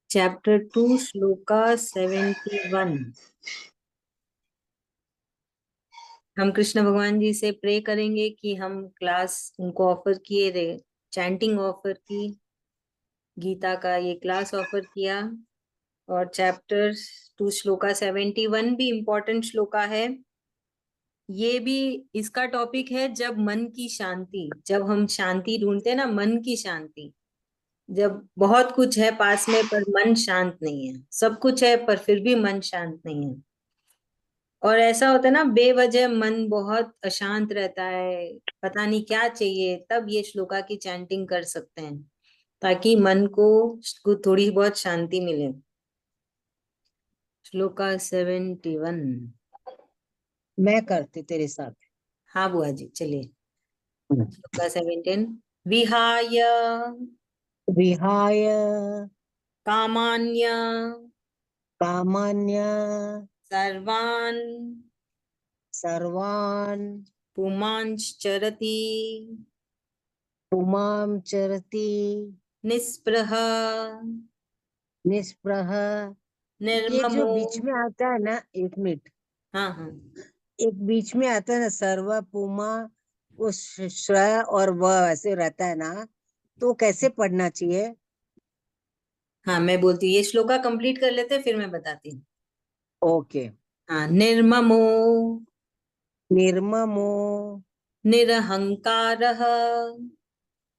Chapter 2 shloka 71। हम कृष्ण भगवान जी से प्रे करेंगे कि हम क्लास उनको ऑफर किए रे, चैंटिंग ऑफर की, गीता का ये क्लास ऑफर किया। और चैप्टर 2 श्लोका 71 भी इम्पोर्टेंट श्लोका है। ये भी इसका टॉपिक है जब मन की शांति, जब हम शांति ढूंढते हैं ना, मन की शांति। जब बहुत कुछ है पास में पर मन शांत नहीं है, सब कुछ है पर फिर भी मन शांत नहीं है। और ऐसा होता है ना, बेवजह मन बहुत अशांत रहता है, पता नहीं क्या चाहिए, तब ये श्लोका की चैंटिंग कर सकते हैं ताकि मन को थोड़ी बहुत शांति मिले। श्लोका 71। मैं करती तेरे साथ। हाँ बुआ जी, चलिए। श्लोका 17। विहाय विहाय कामान्य कामान्य सर्वान् सर्वान् पुमांश्चरति पुमां चरति निस्पृह निस्पृह। ये जो निर्ममो। बीच में आता है ना, एक मिनट, हाँ हाँ एक बीच में आता है ना, सर्व पुमा, वो श्र और व ऐसे रहता है ना, तो कैसे पढ़ना चाहिए? हाँ, मैं बोलती हूँ, ये श्लोका कंप्लीट कर लेते हैं, फिर मैं बताती हूँ। ओके। हाँ, निर्ममो निर्ममो निरहंकारः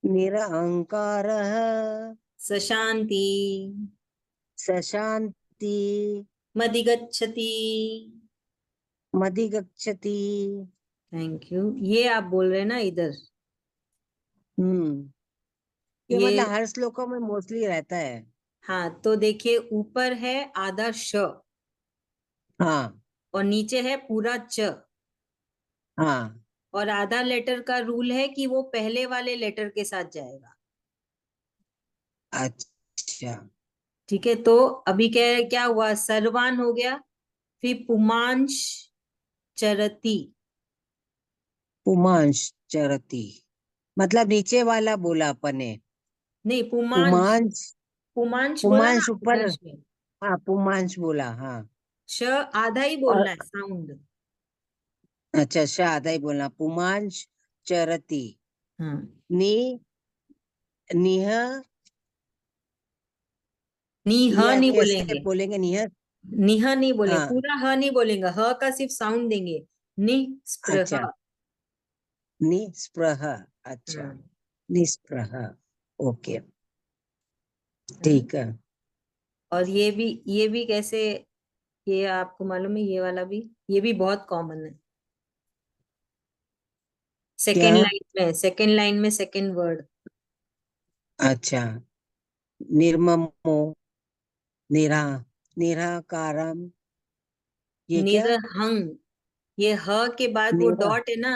निरहंकारः सशांति सशांति मदिगच्छति। मदिगच्छति। Thank you. ये आप बोल रहे हैं ना इधर, ये ये। मतलब हर श्लोकों में मोस्टली रहता है। हाँ, तो देखिए, ऊपर है आधा श हाँ और नीचे है पूरा च। हाँ। और आधा लेटर का रूल है कि वो पहले वाले लेटर के साथ जाएगा। अच्छा। ठीक है, तो अभी क्या क्या हुआ, सर्वान हो गया, फिर पुमांश चरती। पुमांश चरती, मतलब नीचे वाला बोला अपन ने। नहीं, पुमांश। पुमांश, पुमांश बोला ना पुमांश ऊपर। आदर्श में। हाँ पुमांश बोला, हाँ। श आधा ही और बोलना है, साउंड। अच्छा, आधा ही बोलना। पुमांश चरती। हाँ, नी निह, नी ह ये नहीं कैसे बोलेंगे। बोलेंगे? निह। निह नहीं बोले, हाँ। पूरा ह नहीं बोलेंगे, ह का सिर्फ साउंड देंगे। निस्पृह। अच्छा, निस्पृह। अच्छा, हाँ निस्पृह। ओके, हाँ। ठीक है। और ये भी कैसे, ये आपको मालूम है, ये वाला भी, ये भी बहुत कॉमन है। क्या? सेकेंड लाइन में सेकेंड वर्ड। अच्छा, निर्ममो निरा निराकारम, ये क्या? निरहंग, ये ह के बाद वो निरा डॉट है ना।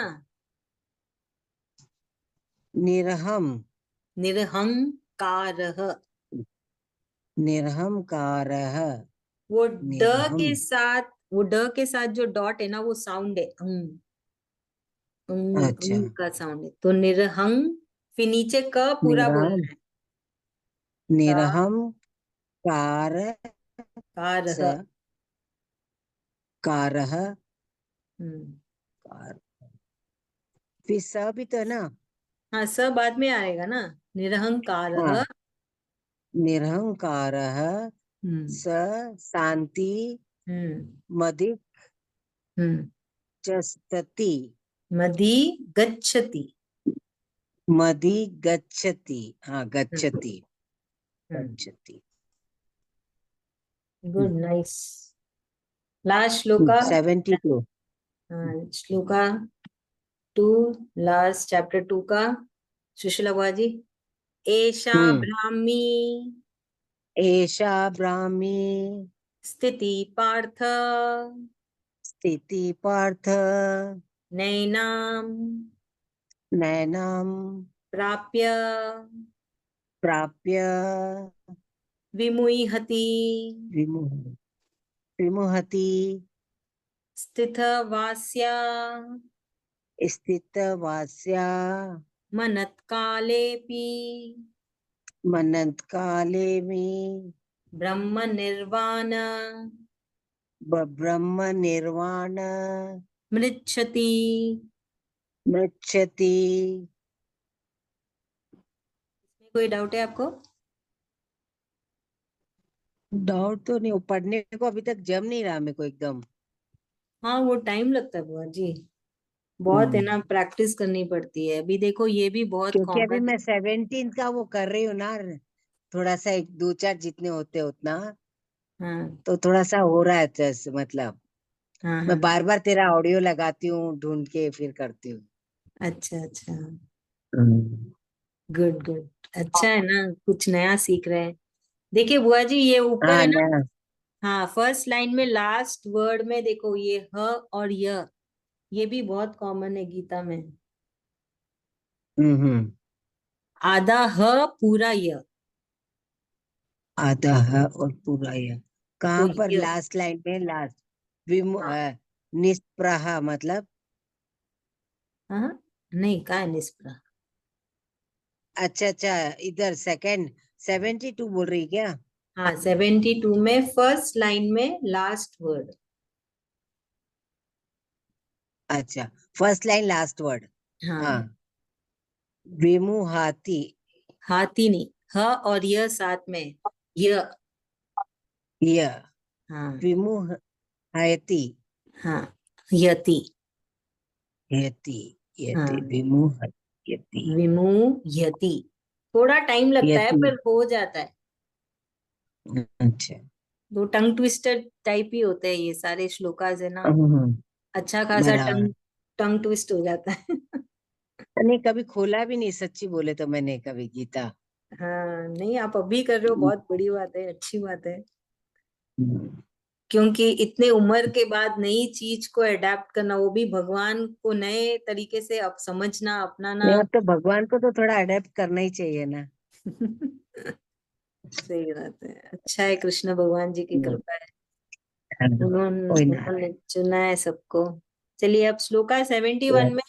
निरहम निरहंकारः। निर्हमकारः वो ड निर्हम। के साथ, वो ड के साथ जो डॉट है ना, वो साउंड है अच्छा, का साउंड है, तो निरहंग। फिर नीचे क पूरा निर्हम बोलना है। का निर्हम कार कारः। स कारः हम्म। कार, फिर स भी तो है ना। हाँ, सब बाद में आएगा ना। निरहंकारः। हाँ, निर्हंकारः हम्म स शांति हम्म मदि हम्म। चस्तति मदि गच्छति। मदि गच्छति। हाँ, हम्म गच्छति हम्म। गच्छति। Good, nice. Last shloka. 72। Shloka 2, last chapter 2 का। सुशीला बुआ जी। एषा हम्म। ब्राह्मी एषा ब्राह्मी स्थिति पार्थ स्थिति पार्थ नैनाम नैनाम प्राप्य प्राप्य विमुह्यति विमुह विमुहति स्थितवास्या स्थितवास्या मनत्कालेऽपि मनंत काले में ब्रह्म निर्वाण ब्रह्म निर्वाण मृच्छति। मृच्छति। इसमें कोई डाउट है आपको? डाउट तो नहीं, वो पढ़ने को अभी तक जम नहीं रहा मेरे को एकदम। हाँ, वो टाइम लगता है बुआ जी, बहुत है हम्म। ना, प्रैक्टिस करनी पड़ती है। अभी देखो ये भी बहुत क्योंकि अभी कॉमन है। मैं 17 का वो कर रही हूँ ना, थोड़ा सा एक दो चार जितने होते उतना, हाँ तो थोड़ा सा हो रहा है मतलब। हाँ मैं हाँ। बार बार तेरा ऑडियो लगाती हूँ, ढूंढ के फिर करती हूँ। अच्छा अच्छा। हम्म। Good good. अच्छा है ना, कुछ नया सीख रहे हैं। देखिए बुआ जी, ये ऊपर हाँ है ना। ना। हाँ, फर्स्ट लाइन में लास्ट वर्ड में देखो, ये ह और ये भी बहुत कॉमन है गीता में। हम्म। आधा ह पूरा य। आधा है और पूरा यह तो कहाँ पर? य। लास्ट लाइन में लास्ट हाँ निष्प्रह मतलब। हाँ। नहीं, का है निष्प्रा? अच्छा अच्छा, इधर सेकंड 72 बोल रही क्या? हाँ, 72 में फर्स्ट लाइन में लास्ट वर्ड। अच्छा, फर्स्ट लाइन लास्ट वर्ड। हाँ। हाँ। विमुहाति। हाथी नहीं, ह और य साथ में। य। यह हाँ विमुहयति। हाँ। यति। यति। यति हाँ, विमुहयति। विमुह्यति। थोड़ा टाइम लगता है यति। पर हो जाता है। अच्छा। दो टंग ट्विस्टर टाइप ही होते हैं ये सारे श्लोकाज है ना। हम्म, अच्छा खासा बराबर। टंग टंग ट्विस्ट हो जाता है। नहीं, कभी खोला भी नहीं, सच्ची बोले तो मैंने कभी गीता। हाँ, नहीं आप अभी कर रहे हो, बहुत बड़ी बात है, अच्छी बात है। हम्म। क्योंकि इतने उम्र के बाद नई चीज को अडेप्ट करना, वो भी भगवान को नए तरीके से अब समझना अपनाना। नहीं, अब तो भगवान को तो थोड़ा अडेप्ट करना ही चाहिए ना। सही बात है, अच्छा है, कृष्ण भगवान जी की हम्म, कृपा है। हाँ, उन्होंने कोई ना। उन्होंने चुना है सबको। चलिए अब श्लोका 71 में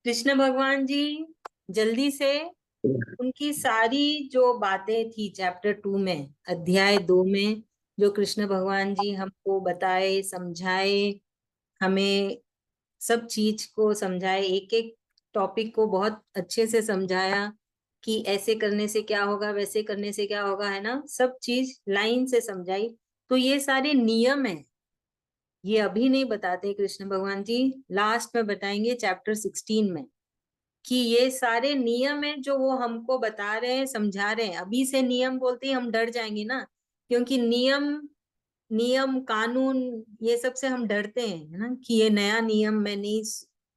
कृष्ण भगवान जी जल्दी से उनकी सारी जो बातें थी चैप्टर 2 में, अध्याय 2 में, जो कृष्ण भगवान जी हमको बताए समझाए, हमें सब चीज को समझाए, एक एक टॉपिक को बहुत अच्छे से समझाया कि ऐसे करने से क्या होगा, वैसे करने से क्या होगा, है ना, सब चीज लाइन से समझाई। तो ये सारे नियम है, ये अभी नहीं बताते कृष्ण भगवान जी, लास्ट में बताएंगे चैप्टर 16 में, कि ये सारे नियम है जो वो हमको बता रहे हैं, समझा रहे हैं। अभी से नियम बोलते ही हम डर जाएंगे ना, क्योंकि नियम नियम कानून ये सब से हम डरते हैं, है ना, कि ये नया नियम मैं नहीं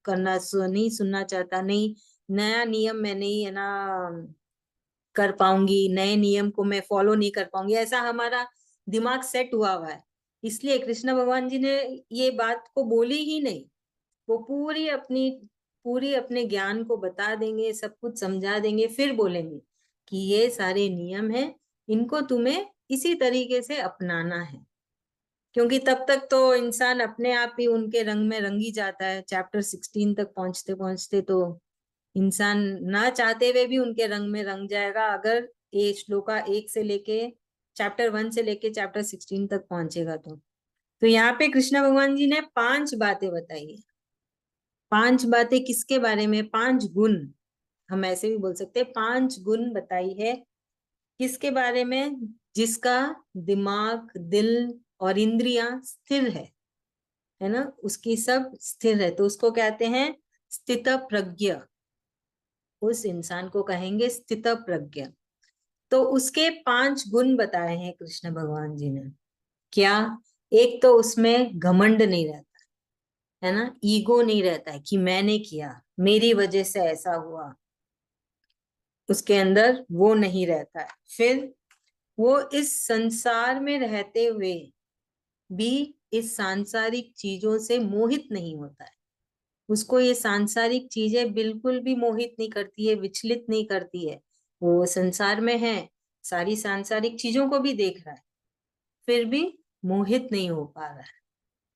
नहीं सुनना चाहता, नहीं नया नियम मैं नहीं, है ना, कर पाऊंगी, नए नियम को मैं फॉलो नहीं कर पाऊंगी, ऐसा हमारा दिमाग सेट हुआ हुआ है। इसलिए कृष्ण भगवान जी ने ये बात को बोली ही नहीं, वो पूरी अपने ज्ञान को बता देंगे, सब कुछ समझा देंगे, फिर बोलेंगे कि ये सारे नियम हैं, इनको तुम्हें इसी तरीके से अपनाना है। क्योंकि तब तक तो इंसान अपने आप ही उनके रंग में रंगी जाता है, चैप्टर 16 तक पहुंचते पहुंचते तो इंसान ना चाहते हुए भी उनके रंग में रंग जाएगा, अगर ये श्लोका 1 से लेके चैप्टर 1 से लेके चैप्टर 16 तक पहुंचेगा तो यहाँ पे कृष्ण भगवान जी ने 5 बातें बताई है। 5 बातें किसके बारे में? 5 गुण, हम ऐसे भी बोल सकते हैं, 5 गुण बताई है। किसके बारे में? जिसका दिमाग, दिल और इंद्रियां स्थिर है ना, उसकी सब स्थिर है, तो उसको कहते हैं स्थित प्रज्ञ। उस इंसान को कहेंगे स्थित प्रज्ञ। तो उसके 5 गुण बताए हैं कृष्ण भगवान जी ने। क्या? एक तो उसमें घमंड नहीं रहता, है ना, ईगो नहीं रहता है कि मैंने किया, मेरी वजह से ऐसा हुआ, उसके अंदर वो नहीं रहता है। फिर वो इस संसार में रहते हुए भी इस सांसारिक चीजों से मोहित नहीं होता है, उसको ये सांसारिक चीजें बिल्कुल भी मोहित नहीं करती है, विचलित नहीं करती है। वो संसार में है, सारी सांसारिक चीजों को भी देख रहा है, फिर भी मोहित नहीं हो पा रहा है,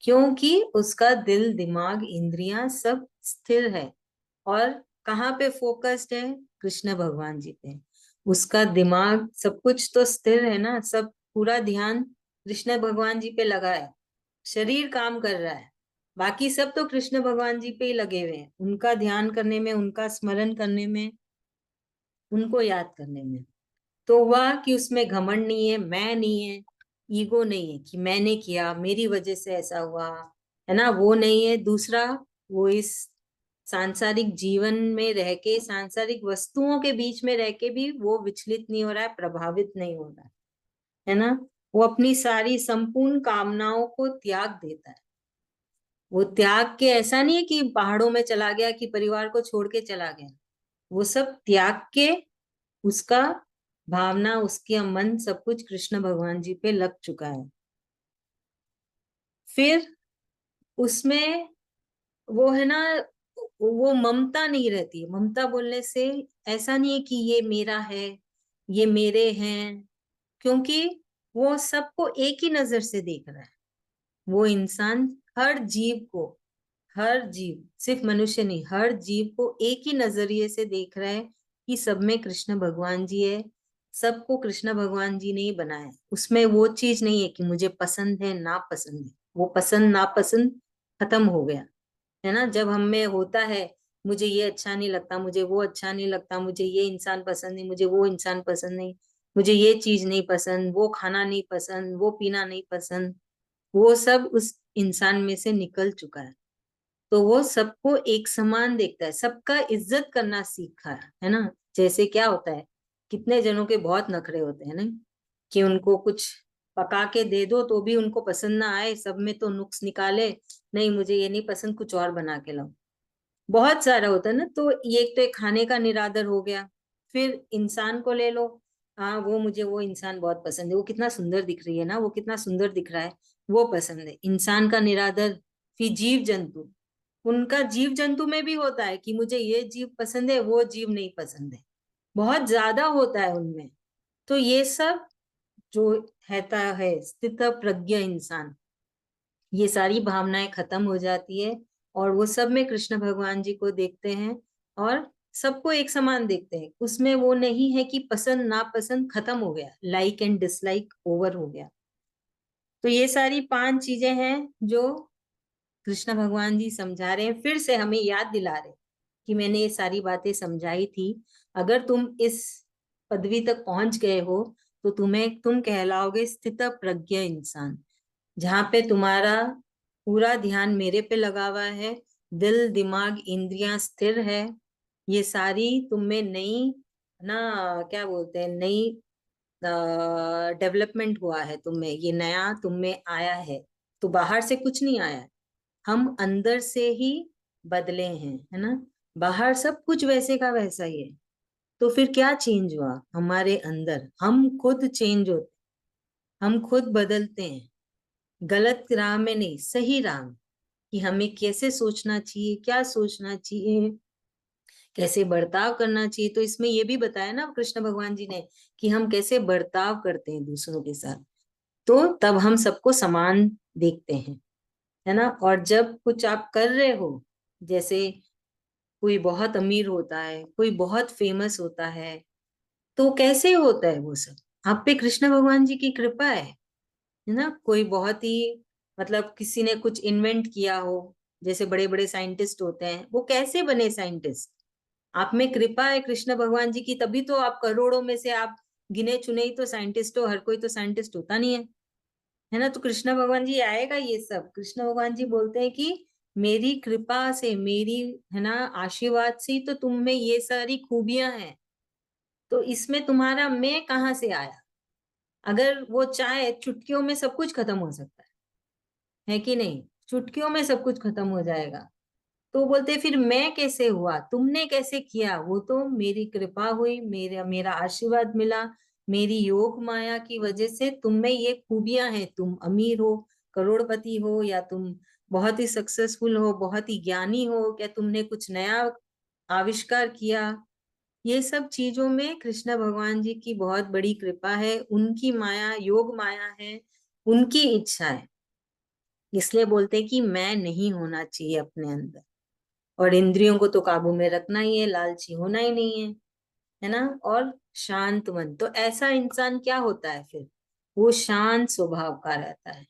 क्योंकि उसका दिल, दिमाग, इंद्रियां सब स्थिर है। और कहाँ पे फोकस्ड है? कृष्ण भगवान जी पे। उसका दिमाग सब कुछ तो स्थिर है ना, सब पूरा ध्यान कृष्ण भगवान जी पे लगा है। शरीर काम कर रहा है, बाकी सब तो कृष्ण भगवान जी पे ही लगे हुए हैं, उनका ध्यान करने में, उनका स्मरण करने में, उनको याद करने में। तो हुआ कि उसमें घमंड नहीं है, मैं नहीं है, ईगो नहीं है कि मैंने किया, मेरी वजह से ऐसा हुआ, है ना, वो नहीं है। दूसरा, वो इस सांसारिक जीवन में रह के, सांसारिक वस्तुओं के बीच में रह के भी वो विचलित नहीं हो रहा है, प्रभावित नहीं हो रहा है ना। वो अपनी सारी संपूर्ण कामनाओं को त्याग देता है। वो त्याग के ऐसा नहीं है कि पहाड़ों में चला गया, कि परिवार को छोड़ के चला गया। वो सब त्याग के, उसका भावना, उसके मन, सब कुछ कृष्ण भगवान जी पे लग चुका है। फिर उसमें वो है ना, वो ममता नहीं रहती। ममता बोलने से ऐसा नहीं है कि ये मेरा है, ये मेरे हैं, क्योंकि वो सबको एक ही नजर से देख रहा है। वो इंसान हर जीव को, हर जीव, सिर्फ मनुष्य नहीं, हर जीव को एक ही नजरिए से देख रहा है कि सब में कृष्ण भगवान जी है। सबको कृष्ण भगवान जी ने ही बनाया है। उसमें वो चीज नहीं है कि मुझे पसंद है ना पसंद है। वो पसंद नापसंद खत्म हो गया, है ना। जब हम में होता है, मुझे ये अच्छा नहीं लगता, मुझे वो अच्छा नहीं लगता, मुझे ये इंसान पसंद नहीं, मुझे वो इंसान पसंद नहीं, मुझे ये चीज नहीं पसंद, वो खाना नहीं पसंद, वो पीना नहीं पसंद, वो सब उस इंसान में से निकल चुका है। तो वो सबको एक समान देखता है, सबका इज्जत करना सीखा है ना। जैसे क्या होता है, कितने जनों के बहुत नखरे होते हैं ना, कि उनको कुछ पका के दे दो तो भी उनको पसंद ना आए, सब में तो नुक्स निकाले, नहीं मुझे ये नहीं पसंद, कुछ और बना के लाओ। बहुत सारा होता है ना। तो ये एक तो एक खाने का निरादर हो गया। फिर इंसान को ले लो, हाँ वो मुझे वो इंसान बहुत पसंद है, वो कितना सुंदर दिख रही है ना, वो कितना सुंदर दिख रहा है, वो पसंद है, इंसान का निरादर। फिर जीव जंतु, उनका जीव जंतु में भी होता है कि मुझे ये जीव पसंद है, वो जीव नहीं पसंद है, बहुत ज्यादा होता है उनमें। तो ये सब जो रहता है स्थित प्रज्ञ इंसान, ये सारी भावनाएं खत्म हो जाती है, और वो सब में कृष्ण भगवान जी को देखते हैं, और सबको एक समान देखते हैं। उसमें वो नहीं है कि पसंद नापसंद, खत्म हो गया, लाइक एंड डिसलाइक ओवर हो गया। तो ये सारी 5 चीजें हैं जो कृष्ण भगवान जी समझा रहे हैं, फिर से हमें याद दिला रहे हैं कि मैंने ये सारी बातें समझाई थी। अगर तुम इस पदवी तक पहुंच गए हो, तो तुम कहलाओगे स्थित प्रज्ञ इंसान, जहां पे तुम्हारा पूरा ध्यान मेरे पे लगा हुआ है, दिल दिमाग इंद्रियां स्थिर है। ये सारी तुम में नई, ना क्या बोलते हैं, नई डेवलपमेंट हुआ है तुम में, ये नया तुम में आया है। तो बाहर से कुछ नहीं आया है, हम अंदर से ही बदले हैं, है ना। बाहर सब कुछ वैसे का वैसा ही है। तो फिर क्या चेंज हुआ हमारे अंदर, हम खुद चेंज होते, हम खुद बदलते हैं। गलत राह में नहीं, सही राह में, कि हमें कैसे सोचना चाहिए, क्या सोचना चाहिए, कैसे बर्ताव करना चाहिए। तो इसमें ये भी बताया ना कृष्ण भगवान जी ने, कि हम कैसे बर्ताव करते हैं दूसरों के साथ, तो तब हम सबको समान देखते हैं, है ना। और जब कुछ आप कर रहे हो, जैसे कोई बहुत अमीर होता है, कोई बहुत फेमस होता है, तो कैसे होता है वो सब, आप पे कृष्ण भगवान जी की कृपा है ना। कोई बहुत ही, मतलब किसी ने कुछ इन्वेंट किया हो, जैसे बड़े बड़े साइंटिस्ट होते हैं, वो कैसे बने साइंटिस्ट, आप में कृपा है कृष्ण भगवान जी की, तभी तो आप करोड़ों में से आप गिने चुने ही तो साइंटिस्ट हो, हर कोई तो साइंटिस्ट होता नहीं है ना। तो कृष्ण भगवान जी आएगा ये सब, कृष्ण भगवान जी बोलते हैं कि मेरी कृपा से, मेरी, है ना, आशीर्वाद से ही तो तुम में ये सारी खूबियां हैं। तो इसमें तुम्हारा मैं कहाँ से आया। अगर वो चाहे चुटकियों में सब कुछ खत्म हो सकता है कि नहीं, चुटकियों में सब कुछ खत्म हो जाएगा। तो बोलते फिर मैं कैसे हुआ, तुमने कैसे किया, वो तो मेरी कृपा हुई, मेरा मेरा आशीर्वाद मिला, मेरी योग माया की वजह से तुम में ये खूबियां हैं। तुम अमीर हो, करोड़पति हो, या तुम बहुत ही सक्सेसफुल हो, बहुत ही ज्ञानी हो, क्या तुमने कुछ नया आविष्कार किया, ये सब चीजों में कृष्ण भगवान जी की बहुत बड़ी कृपा है, उनकी माया, योग माया है, उनकी इच्छा है। इसलिए बोलते हैं कि मैं नहीं होना चाहिए अपने अंदर, और इंद्रियों को तो काबू में रखना ही है, लालची होना ही नहीं है ना। और शांत मन। तो ऐसा इंसान क्या होता है फिर? वो शांत स्वभाव का रहता है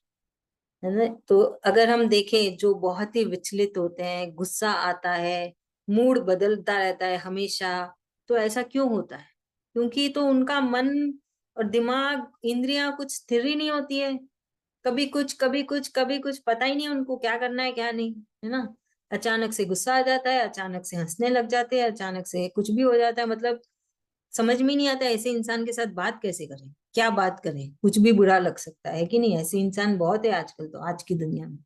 ना। तो अगर हम देखें जो बहुत ही विचलित होते हैं, गुस्सा आता है, मूड बदलता रहता है हमेशा, तो ऐसा क्यों होता है? क्योंकि तो उनका मन और दिमाग, इंद्रियां कुछ स्थिर ही नहीं होती है। कभी कुछ कभी कुछ कभी कुछ, पता ही नहीं उनको क्या करना है क्या नहीं, है ना। अचानक से गुस्सा आ जाता है, अचानक से हंसने लग जाते हैं, अचानक से कुछ भी हो जाता है। मतलब समझ में नहीं आता ऐसे इंसान के साथ बात कैसे करें, क्या बात करें, कुछ भी बुरा लग सकता है कि नहीं। ऐसे इंसान बहुत है आजकल, तो आज की दुनिया में।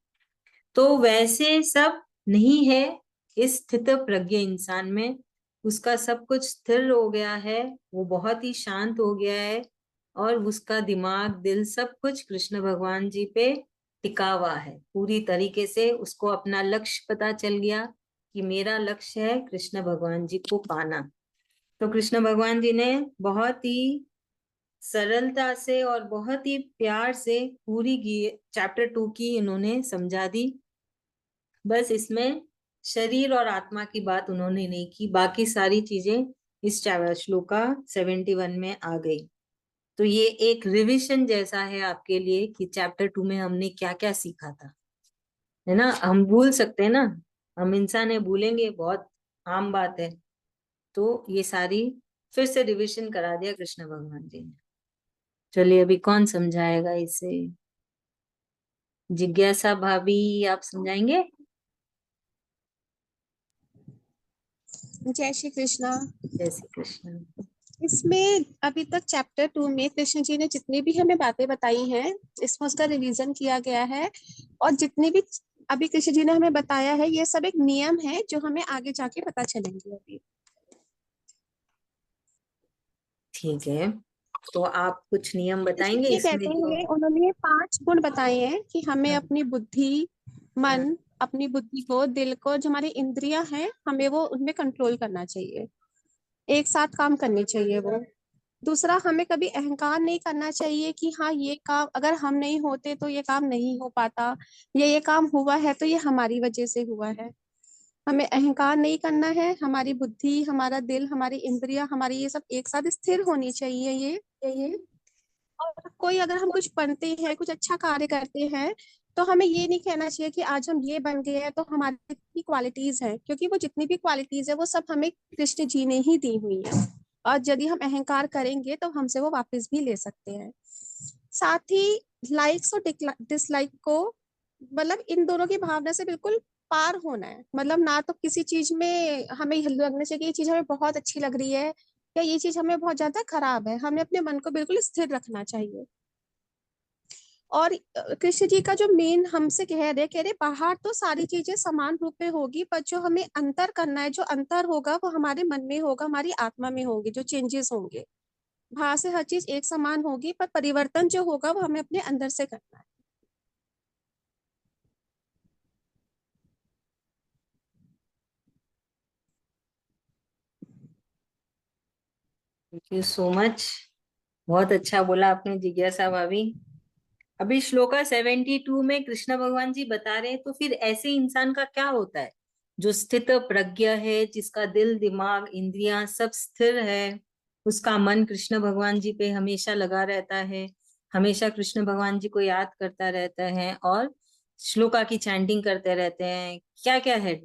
तो वैसे सब नहीं है इस स्थित प्रज्ञ इंसान में। उसका सब कुछ स्थिर हो गया है, वो बहुत ही शांत हो गया है, और उसका दिमाग, दिल, सब कुछ कृष्ण भगवान जी पे टिका हुआ है पूरी तरीके से। उसको अपना लक्ष्य पता चल गया कि मेरा लक्ष्य है कृष्ण भगवान जी को पाना। तो कृष्ण भगवान जी ने बहुत ही सरलता से और बहुत ही प्यार से पूरी चैप्टर 2 की इन्होंने समझा दी। बस इसमें शरीर और आत्मा की बात उन्होंने नहीं की, बाकी सारी चीजें इस श्लोका 71 में आ गई। तो ये एक रिवीजन जैसा है आपके लिए कि चैप्टर 2 में हमने क्या क्या सीखा था, है ना। हम भूल सकते हैं ना, हम इंसान है, भूलेंगे, बहुत आम बात है। तो ये सारी फिर से रिवीजन करा दिया कृष्ण भगवान जी ने। चलिए अभी कौन समझाएगा इसे? जिज्ञासा भाभी, आप समझाएंगे? जय श्री कृष्णा। जय श्री कृष्ण। इसमें अभी तक चैप्टर 2 में कृष्ण जी ने जितनी भी हमें बातें बताई हैं, इसमें उसका रिवीजन किया गया है। और जितनी भी अभी कृष्ण जी ने हमें बताया है, ये सब एक नियम है जो हमें आगे जाके पता चलेंगे अभी। ठीक है, तो आप कुछ नियम कृष्ण बताएंगे ये इसमें कहते जो। हैं, उन्होंने 5 गुण बताए हैं कि हमें हाँ, अपनी बुद्धि, हाँ, मन, अपनी बुद्धि को, दिल को, जो हमारी इंद्रियां हैं, हमें वो उनमें कंट्रोल करना चाहिए, एक साथ काम करनी चाहिए वो। दूसरा, हमें कभी अहंकार नहीं करना चाहिए कि हाँ ये काम अगर हम नहीं होते तो ये काम नहीं हो पाता, ये काम हुआ है तो ये हमारी वजह से हुआ है। हमें अहंकार नहीं करना है, हमारी बुद्धि, हमारा दिल, हमारी इंद्रियां, हमारी ये सब एक साथ स्थिर होनी चाहिए ये। और कोई अगर हम कुछ पढ़ते हैं, कुछ अच्छा कार्य करते हैं, तो हमें ये नहीं कहना चाहिए कि आज हम ये बन गए हैं तो हमारी इतनी क्वालिटीज हैं, क्योंकि वो जितनी भी क्वालिटीज है वो सब हमें कृष्ण जी ने ही दी हुई है। और यदि हम अहंकार करेंगे तो हमसे वो वापस भी ले सकते हैं। साथ ही लाइक्स और डिसलाइक को, मतलब इन दोनों की भावना से बिल्कुल पार होना है। मतलब ना तो किसी चीज में हमें लगने से कि ये चीज हमें बहुत अच्छी लग रही है या ये चीज हमें बहुत ज्यादा खराब है, हमें अपने मन को बिल्कुल स्थिर रखना चाहिए। और कृष्ण जी का जो मेन हमसे कह रहे बाहर तो सारी चीजें समान रूप में होगी, पर जो हमें अंतर करना है, जो अंतर होगा वो हमारे मन में होगा, हमारी आत्मा में होगी, जो चेंजेस होंगे। बाहर से हर चीज एक समान होगी, पर परिवर्तन जो होगा वो हमें अपने अंदर से करना है। Thank you so much. बहुत अच्छा बोला आपने जिज्ञासा भाभी। अभी श्लोका 72 में कृष्ण भगवान जी बता रहे हैं, तो फिर ऐसे इंसान का क्या होता है जो स्थित प्रज्ञ है, जिसका दिल, दिमाग, इंद्रियां सब स्थिर है, उसका मन कृष्ण भगवान जी पे हमेशा लगा रहता है, हमेशा कृष्ण भगवान जी को याद करता रहता है, और श्लोका की चैंटिंग करते रहते हैं। क्या क्या है,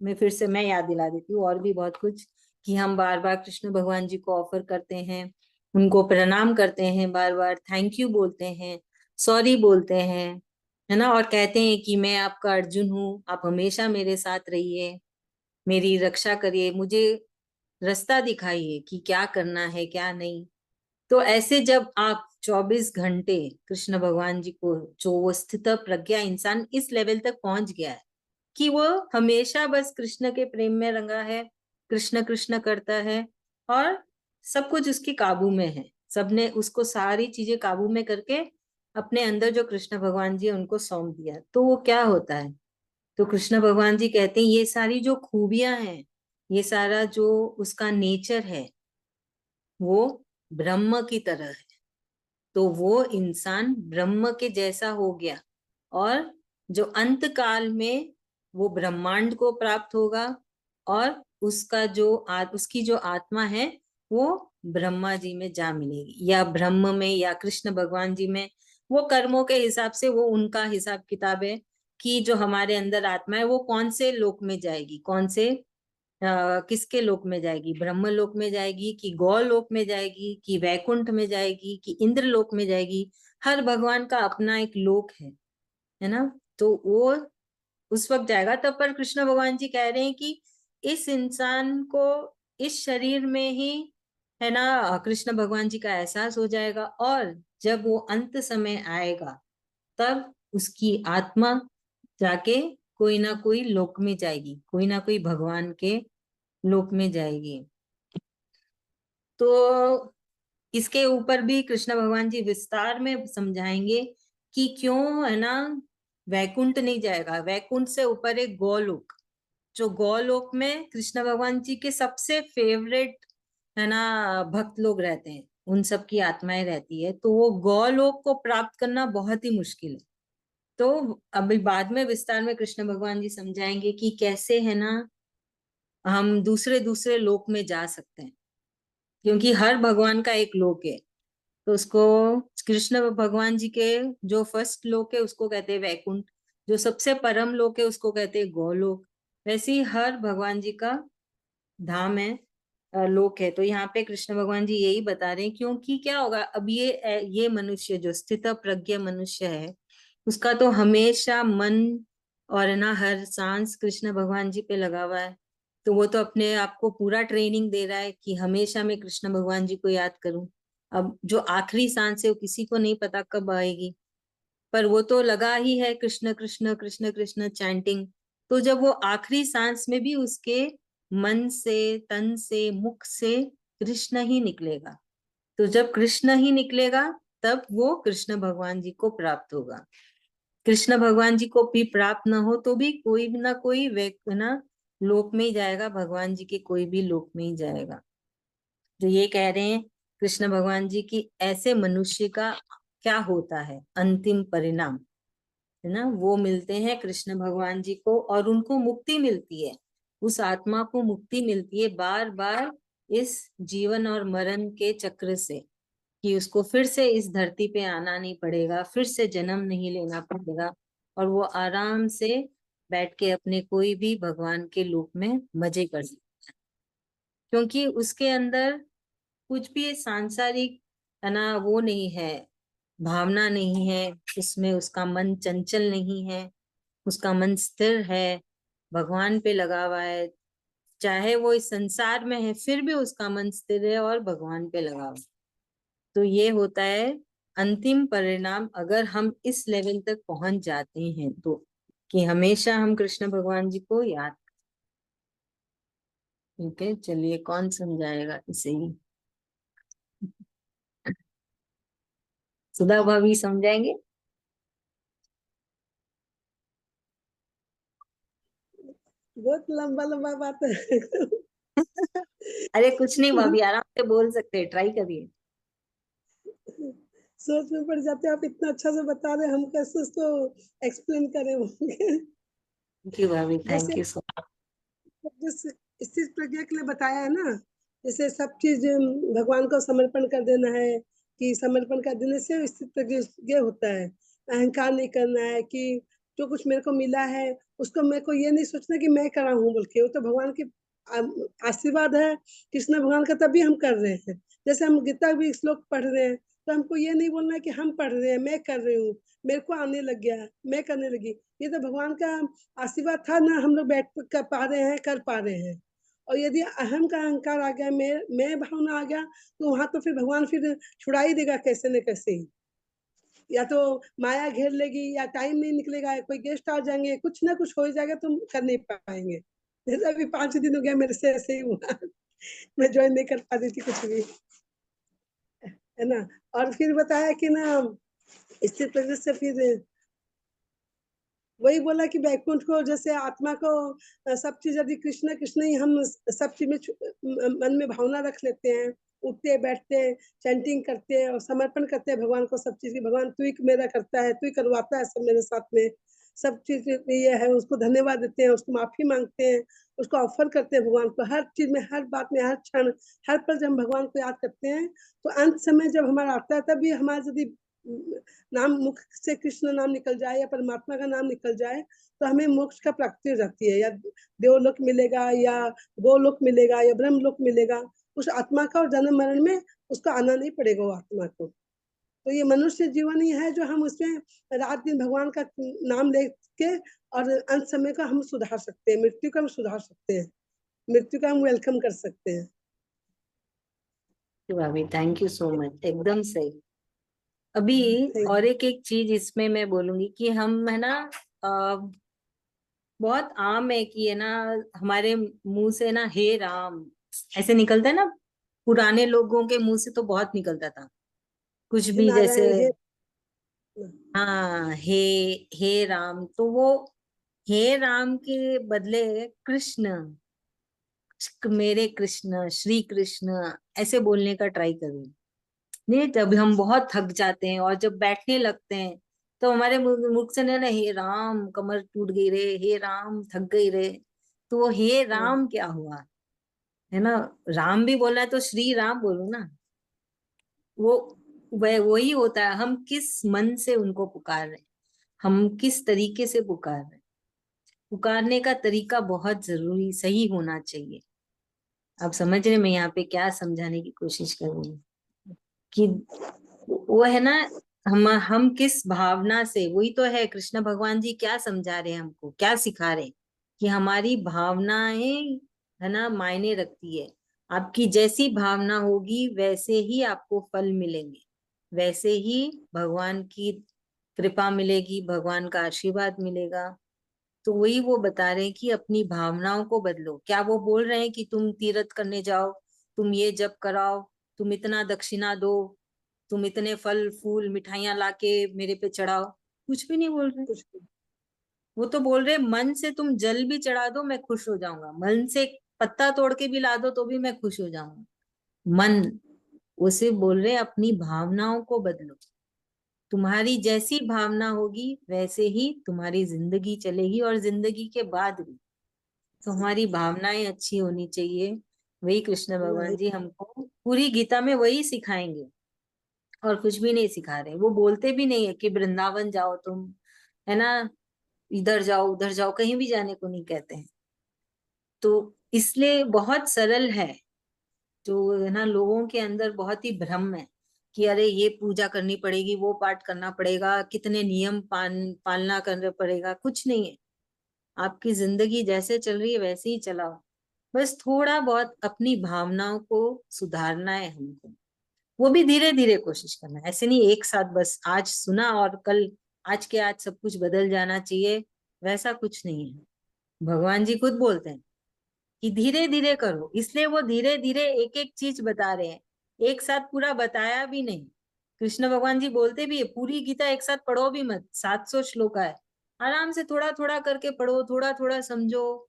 मैं याद दिला देती हूँ, और भी बहुत कुछ, कि हम बार बार कृष्ण भगवान जी को ऑफर करते हैं, उनको प्रणाम करते हैं, बार बार थैंक यू बोलते हैं, सॉरी बोलते हैं, है ना, और कहते हैं कि मैं आपका अर्जुन हूँ, आप हमेशा मेरे साथ रहिए, मेरी रक्षा करिए, मुझे रास्ता दिखाइए कि क्या करना है क्या नहीं। तो ऐसे जब आप 24 घंटे कृष्ण भगवान जी को, जो वो स्थित प्रज्ञा इंसान इस लेवल तक पहुंच गया है कि वो हमेशा बस कृष्ण के प्रेम में रंगा है, कृष्ण कृष्ण करता है, और सब कुछ उसकी काबू में है, सबने उसको सारी चीजें काबू में करके अपने अंदर जो कृष्ण भगवान जी है उनको सौंप दिया, तो वो क्या होता है? तो कृष्ण भगवान जी कहते हैं ये सारी जो खूबियां हैं, ये सारा जो उसका नेचर है, वो ब्रह्म की तरह है। तो वो इंसान ब्रह्म के जैसा हो गया, और जो अंत काल में वो ब्रह्मांड को प्राप्त होगा, और उसका जो उसकी जो आत्मा है वो ब्रह्मा जी में जा मिलेगी, या ब्रह्म में, या कृष्ण भगवान जी में। वो कर्मों के हिसाब से वो उनका हिसाब किताब है कि जो हमारे अंदर आत्मा है वो कौन से लोक में जाएगी, कौन से किसके लोक में जाएगी, ब्रह्म लोक में जाएगी कि गौ लोक में जाएगी कि वैकुंठ में जाएगी कि इंद्र लोक में जाएगी। हर भगवान का अपना एक लोक है ना। तो वो उस वक्त जाएगा तब। पर कृष्ण भगवान जी कह रहे हैं कि इस इंसान को इस शरीर में ही, है ना, कृष्ण भगवान जी का एहसास हो जाएगा, और जब वो अंत समय आएगा तब उसकी आत्मा जाके कोई ना कोई लोक में जाएगी, कोई ना कोई भगवान के लोक में जाएगी। तो इसके ऊपर भी कृष्ण भगवान जी विस्तार में समझाएंगे कि क्यों, है ना, वैकुंठ नहीं जाएगा। वैकुंठ से ऊपर एक गौलोक, जो गौलोक में कृष्ण भगवान जी के सबसे फेवरेट, है ना, भक्त लोग रहते हैं, उन सब की आत्माएं रहती है। तो वो गौलोक को प्राप्त करना बहुत ही मुश्किल है। तो अभी बाद में विस्तार में कृष्ण भगवान जी समझाएंगे कि कैसे, है ना, हम दूसरे दूसरे लोक में जा सकते हैं, क्योंकि हर भगवान का एक लोक है। तो उसको, कृष्ण भगवान जी के जो फर्स्ट लोक है उसको कहते हैं वैकुंठ, जो सबसे परम लोक है उसको कहते हैं गोलोक। वैसे ही हर भगवान जी का धाम है, लोक है। तो यहाँ पे कृष्ण भगवान जी यही बता रहे हैं, क्योंकि क्या होगा, अब ये मनुष्य जो स्थित प्रज्ञ मनुष्य है, उसका तो हमेशा मन और ना हर सांस कृष्ण भगवान जी पे लगा हुआ है। तो वो तो अपने आप को पूरा ट्रेनिंग दे रहा है कि हमेशा मैं कृष्ण भगवान जी को याद करूं। अब जो आखिरी सांस है वो किसी को नहीं पता कब आएगी, पर वो तो लगा ही है कृष्ण कृष्ण कृष्ण कृष्ण चैंटिंग। तो जब वो आखिरी सांस में भी उसके मन से, तन से, मुख से कृष्ण ही निकलेगा, तो जब कृष्ण ही निकलेगा तब वो कृष्ण भगवान जी को प्राप्त होगा। कृष्ण भगवान जी को भी प्राप्त ना हो तो भी कोई ना कोई ना लोक में ही जाएगा, भगवान जी के कोई भी लोक में ही जाएगा। जो ये कह रहे हैं कृष्ण भगवान जी की, ऐसे मनुष्य का क्या होता है अंतिम परिणाम, है ना, वो मिलते हैं कृष्ण भगवान जी को, और उनको मुक्ति मिलती है। उस आत्मा को मुक्ति मिलती है बार बार इस जीवन और मरण के चक्र से, कि उसको फिर से इस धरती पे आना नहीं पड़ेगा, फिर से जन्म नहीं लेना पड़ेगा, और वो आराम से बैठ के अपने कोई भी भगवान के रूप में मजे कर सकता है। क्योंकि उसके अंदर कुछ भी सांसारिक, है ना, वो नहीं है, भावना नहीं है उसमें, उसका मन चंचल नहीं है, उसका मन स्थिर है, भगवान पे लगा हुआ है। चाहे वो इस संसार में है फिर भी उसका मन स्थिर है और भगवान पे लगा हुआ है। तो ये होता है अंतिम परिणाम, अगर हम इस लेवल तक पहुंच जाते हैं तो, कि हमेशा हम कृष्ण भगवान जी को याद। ठीक है, चलिए, कौन समझाएगा इसे ही? सुधा भाभी समझाएंगे? बहुत लंबा लंबा बात है। अरे कुछ नहीं भाभी, आराम से बोल सकते हैं, ट्राई करिए। सोच में पड़ जाते हैं, आप इतना अच्छा से बता रहे हैं, हम कैसे उसको एक्सप्लेन करें होंगे। थैंक यू भाभी, थैंक जैसे यू सो जिस स्थित प्रज्ञा के लिए बताया है ना, जैसे सब चीज भगवान को समर्पण कर देना है, कि समर्पण कर देने से स्थित प्रज्ञा होता है। अहंकार नहीं करना है कि जो कुछ मेरे को मिला है उसको मेरे को ये नहीं सोचना कि मैं करा हूँ बोल के, वो तो भगवान की आशीर्वाद है, कृष्ण भगवान का, तभी हम कर रहे हैं। जैसे हम गीता भी श्लोक पढ़ रहे हैं, तो हमको ये नहीं बोलना है कि हम पढ़ रहे हैं, मैं कर रही हूँ, मेरे को आने लग गया, मैं करने लगी। ये तो भगवान का आशीर्वाद था ना, हम लोग बैठ कर पा रहे हैं, कर पा रहे हैं। और यदि अहम का अहंकार आ गया, मैं भावना आ गया, तो वहां तो फिर भगवान फिर छुड़ा ही देगा कैसे न कैसे ही। या तो माया घेर लेगी, या टाइम नहीं निकलेगा, कोई गेस्ट आ जाएंगे, कुछ ना कुछ हो जाएगा, तुम कर नहीं पाएंगे। जैसे अभी 5 दिन हो गया मेरे से ऐसे ही हुआ। मैं ज्वाइन नहीं कर पा रही थी कुछ भी, है ना। और फिर बताया कि ना, इससे वजह से फिर वही बोला कि बैकुंठ को, जैसे आत्मा को सब चीज यदि कृष्ण कृष्ण ही हम सब चीज में मन में भावना रख लेते हैं, उठते बैठते चैंटिंग करते और समर्पण करते हैं भगवान को सब चीज की, भगवान तू ही मेरा करता है, तू ही करवाता है सब मेरे साथ में, सब चीज ये है, उसको धन्यवाद देते हैं, उसको माफी मांगते हैं, उसको ऑफर करते हैं भगवान को, हर चीज में, हर बात में, हर क्षण, हर पल जब हम भगवान को याद करते हैं, तो अंत समय जब हमारा आता है, तभी हमारा यदि नाम मुख से कृष्ण नाम निकल जाए या परमात्मा का नाम निकल जाए, तो हमें मोक्ष का प्राप्ति हो जाती है, या देवलोक मिलेगा, या गोलोक मिलेगा, या ब्रह्मलोक मिलेगा। उस आत्मा का और जन्म मरण में उसको आना नहीं पड़ेगा वो आत्मा को। तो ये मनुष्य जीवन ही है जो हम उसमें रात दिन भगवान का नाम लेके और अंत समय का हम सुधार सकते हैं, मृत्यु का हम सुधार सकते हैं, मृत्यु का हम वेलकम कर सकते हैं। भाभी थैंक यू सो मच, एकदम सही। अभी Thank और you. एक चीज इसमें मैं बोलूंगी कि हम है ना, बहुत आम है कि है ना, हमारे मुंह से ना हे राम ऐसे निकलता है ना, पुराने लोगों के मुंह से तो बहुत निकलता था कुछ हे भी, जैसे नारायण, हे हाँ हे राम, तो वो हे राम के बदले कृष्ण, मेरे कृष्ण, श्री कृष्ण ऐसे बोलने का ट्राई करो। नहीं, जब हम बहुत थक जाते हैं और जब बैठने लगते हैं तो हमारे मुख से ना हे राम कमर टूट गई रे, हे राम थक गई रे, तो वो हे राम क्या हुआ, है ना। राम भी बोलना है तो श्री राम बोलो ना। वो वह वही होता है, हम किस मन से उनको पुकार रहे हैं, हम किस तरीके से पुकार रहे हैं। पुकारने का तरीका बहुत जरूरी सही होना चाहिए। आप समझ रहे मैं यहाँ पे क्या समझाने की कोशिश कर रही हूँ कि वो है ना, हम किस भावना से, वही तो है कृष्ण भगवान जी क्या समझा रहे हैं हमको, क्या सिखा रहे हैं कि हमारी भावनाएं है ना मायने रखती है। आपकी जैसी भावना होगी वैसे ही आपको फल मिलेंगे, वैसे ही भगवान की कृपा मिलेगी, भगवान का आशीर्वाद मिलेगा। तो वही वो बता रहे हैं कि अपनी भावनाओं को बदलो। क्या वो बोल रहे हैं कि तुम तीर्थ करने जाओ, तुम ये जप कराओ, तुम इतना दक्षिणा दो, तुम इतने फल फूल मिठाइयां लाके मेरे पे चढ़ाओ? कुछ भी नहीं बोल रहे। कुछ वो तो बोल रहे मन से तुम जल भी चढ़ा दो मैं खुश हो जाऊंगा, मन से एक पत्ता तोड़ के भी ला दो तो भी मैं खुश हो जाऊंगा। मन, उसे बोल रहे अपनी भावनाओं को बदलो। तुम्हारी जैसी भावना होगी वैसे ही तुम्हारी जिंदगी चलेगी, और जिंदगी के बाद भी। तो हमारी भावनाएं अच्छी होनी चाहिए। वही कृष्ण भगवान नहीं। जी हमको पूरी गीता में वही सिखाएंगे, और कुछ भी नहीं सिखा रहे। वो बोलते भी नहीं है कि वृंदावन जाओ तुम, है ना, इधर जाओ उधर जाओ, कहीं भी जाने को नहीं कहते हैं। तो इसलिए बहुत सरल है। जो है ना, लोगों के अंदर बहुत ही भ्रम है कि अरे ये पूजा करनी पड़ेगी, वो पाठ करना पड़ेगा, कितने नियम पालना करना पड़ेगा। कुछ नहीं है, आपकी जिंदगी जैसे चल रही है वैसे ही चलाओ। बस थोड़ा बहुत अपनी भावनाओं को सुधारना है हमको, वो भी धीरे धीरे कोशिश करना है। ऐसे नहीं एक साथ बस आज सुना और कल आज के आज सब कुछ बदल जाना चाहिए, वैसा कुछ नहीं है। भगवान जी खुद बोलते हैं कि धीरे धीरे करो, इसलिए वो धीरे धीरे एक एक चीज बता रहे हैं, एक साथ पूरा बताया भी नहीं। कृष्ण भगवान जी बोलते भी है पूरी गीता एक साथ पढ़ो भी मत, 700 श्लोक है, आराम से थोड़ा थोड़ा करके पढ़ो, थोड़ा थोड़ा समझो।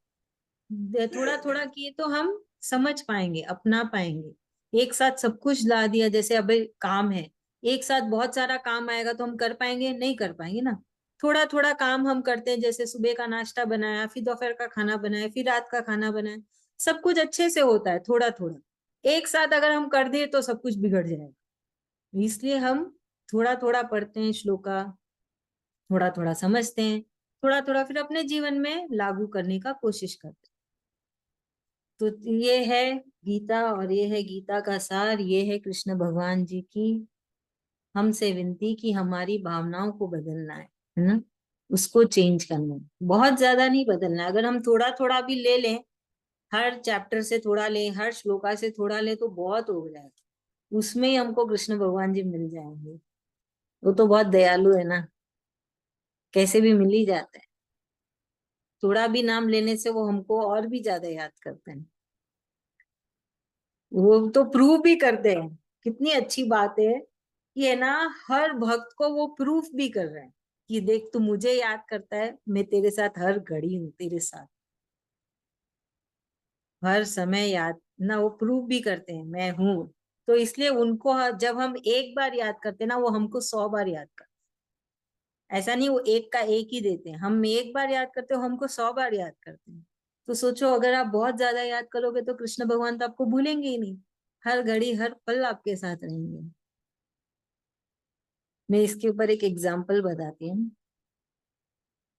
थोड़ा थोड़ा किए तो हम समझ पाएंगे, अपना पाएंगे। एक साथ सब कुछ ला दिया, जैसे अभी काम है, एक साथ बहुत सारा काम आएगा तो हम कर पाएंगे? नहीं कर पाएंगे ना। थोड़ा थोड़ा काम हम करते हैं, जैसे सुबह का नाश्ता बनाया, फिर दोपहर का खाना बनाया, फिर रात का खाना बनाया, सब कुछ अच्छे से होता है थोड़ा थोड़ा। एक साथ अगर हम कर दिए तो सब कुछ बिगड़ जाएगा। इसलिए हम थोड़ा थोड़ा पढ़ते हैं श्लोका, थोड़ा थोड़ा समझते हैं, थोड़ा थोड़ा फिर अपने जीवन में लागू करने का कोशिश करते हैं। तो ये है गीता, और ये है गीता का सार, ये है कृष्ण भगवान जी की हमसे विनती कि हमारी भावनाओं को बदलना है ना, उसको चेंज करना है। बहुत ज्यादा नहीं बदलना है, अगर हम थोड़ा थोड़ा भी ले लें, हर चैप्टर से थोड़ा लें, हर श्लोका से थोड़ा लें तो बहुत हो जाएगा। उसमें ही हमको कृष्ण भगवान जी मिल जाएंगे। वो तो बहुत दयालु है ना, कैसे भी मिल ही जाता है। थोड़ा भी नाम लेने से वो हमको और भी ज्यादा याद करते हैं। वो तो प्रूव भी करते हैं, कितनी अच्छी बात है कि है ना, हर भक्त को वो प्रूफ भी कर रहे हैं कि देख तू मुझे याद करता है, मैं तेरे साथ हर घड़ी हूँ, तेरे साथ हर समय याद ना, वो प्रूफ भी करते हैं मैं हूँ। तो इसलिए उनको जब हम एक बार याद करते हैं ना, वो हमको 100 बार याद करते ऐसा नहीं वो एक का एक ही देते हैं, हम एक बार याद करते हो हमको 100 बार याद करते हैं। तो सोचो अगर आप बहुत ज्यादा याद करोगे तो कृष्ण भगवान तो आपको भूलेंगे ही नहीं, हर घड़ी हर पल आपके साथ रहेंगे। मैं इसके ऊपर एक एग्जाम्पल बताती हूँ।